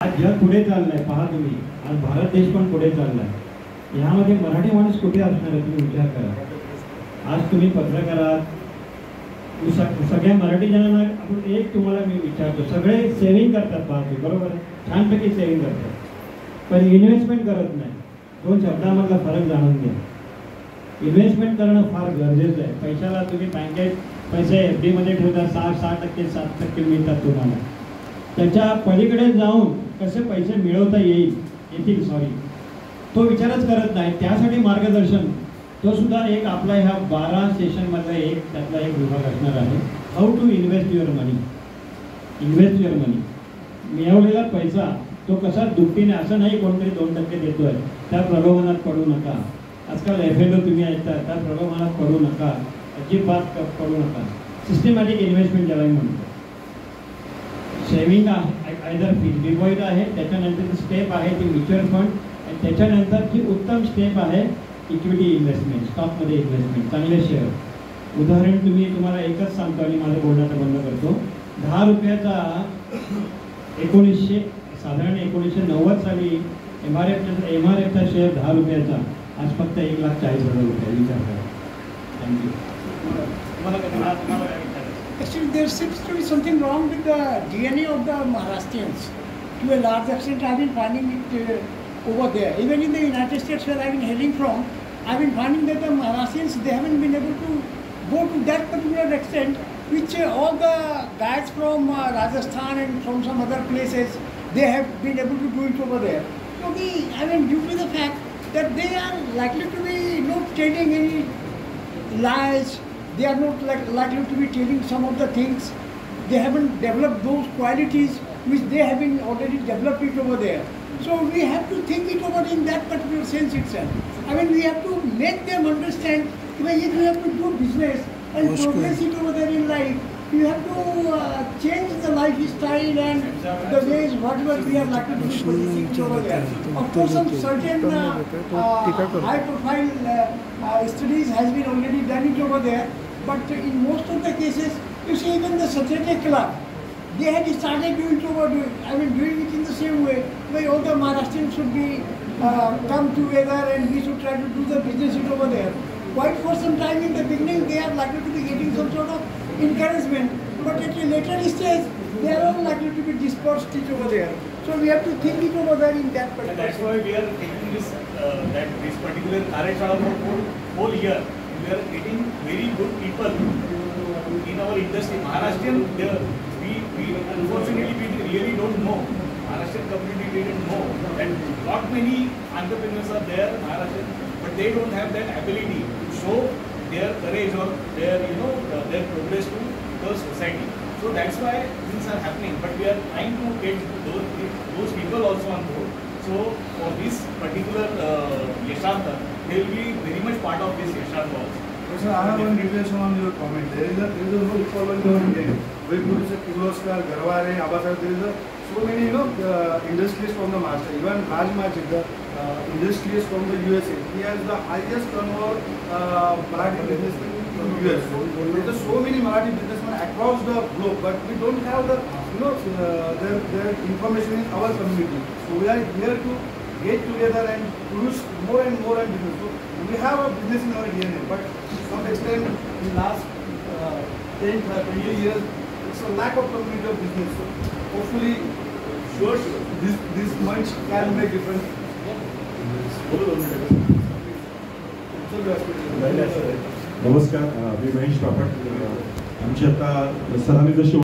आज जग पुढे चाललंय, पहा तुम्ही, आज भारत देश पण पुढे चाललाय. ह्यामध्ये मराठी माणूस कुठे असणार आहे तुम्ही विचार करा. आज तुम्ही पत्रकार आहात, सगळ्या मराठी जणांना आपण एक तुम्हाला मी विचारतो, सगळे सेव्हिंग करतात बाकी बरोबर आहे, छानपैकी सेव्हिंग करतात, पण इन्व्हेस्टमेंट करत नाही. दोन शब्दामधला फरक जाणून घ्या. इन्व्हेस्टमेंट करणं फार गरजेचं आहे. पैशाला तुम्ही बँकेत पैसे FD मध्ये ठेवता, 6% 7% मिळतात तुम्हाला. त्याच्या पलीकडे जाऊन कसे पैसे मिळवता येतील सॉरी तो विचारच करत नाही. त्यासाठी मार्गदर्शन तो सुद्धा एक आपला ह्या 12 सेशनमधला त्यातला एक विभाग असणार आहे. How to invest your money. Invest your money, मिळवलेला पैसा तो कसा दुपटीने, असं नाही कोणतरी 2% देतोय त्या प्रलोभनात पडू नका. आजकाल FNO तुम्ही ऐकता, त्या प्रलोभनात पडू नका, अजिबात पडू नका. सिस्टमॅटिक इन्व्हेस्टमेंट ज्याला म्हणतो. सेव्हिंग आयदर फिक्स्ड डिपॉझिट आहे, त्याच्यानंतर स्टेप आहे ती म्युच्युअल फंड, आणि त्याच्यानंतरची उत्तम स्टेप आहे इक्विटी इन्व्हेस्टमेंट, स्टॉकमध्ये इन्व्हेस्टमेंट, चांगले शेअर. उदाहरण तुम्हाला एकच सांगतो आणि माझं बोलण्याचा बंद करतो. 10 रुपयाचा 1990 साली MRFचा शेअर 10 रुपयाचा आज फक्त 1,40,000 रुपये. विचार करा. Thank you. Actually, there seems to be something wrong with the DNA of the Maharashtrians. To a large extent, I've been finding it over there. Even in the United States, where I've been hailing from, I've been finding that the Maharashtrians, they haven't been able to go to that particular extent, which all the guys from Rajasthan and from some other places, they have been able to do it over there. So due to the fact that they are likely to be not telling any lies, they are not likely to be telling some of the things. They haven't developed those qualities which they have been already developed it over there. So we have to think it over in that particular sense itself. I mean, we have to make them understand that if you have to do business and progress it over there in life, you have to change the lifestyle and the ways whatever we are likely to be producing it over there. Of course, some certain high-profile studies has been already done it over there. But in most of the cases, you see even the Saturday Club, they had started doing it in the same way, where all the Maharashtrians should be come together and we should try to do the business it over there. Quite for some time in the beginning, they are likely to be getting some sort of encouragement, but at a later stage, they are all likely to be dispersed it over there. So we have to think it over there in that particular. And that's why we are taking this particular Karyashala for whole year. We are getting very good people in our industry. Maharashtrian, we unfortunately we really don't know. Maharashtrian community didn't know that not many entrepreneurs are there in Maharashtra, but they don't have that ability to show their courage or their their progress to the society. So that's why things are happening. But we are trying to get those people also on board. So for this particular Yasharth, they will be very much part of this Yasharth also. Sir, I have one request on your comment. There is no equal government. We produce Kirloskar, Garware, Abasar. There is so many industries from the Maharashtra. Even Raj Magic, the industries from the USA. He has the highest turnover Marathi businessmen from the US. There are so many Marathi businessmen across the globe, but we don't have the their information in our community. So we are here to get together and produce more and more business. So we have a business in our DNA, but to some extent in last 10-20 years, it's a lack of community of business. So hopefully, sure, this much can make difference. नमस्कार, मी महेश बापट. आमची आता सरांनी जशी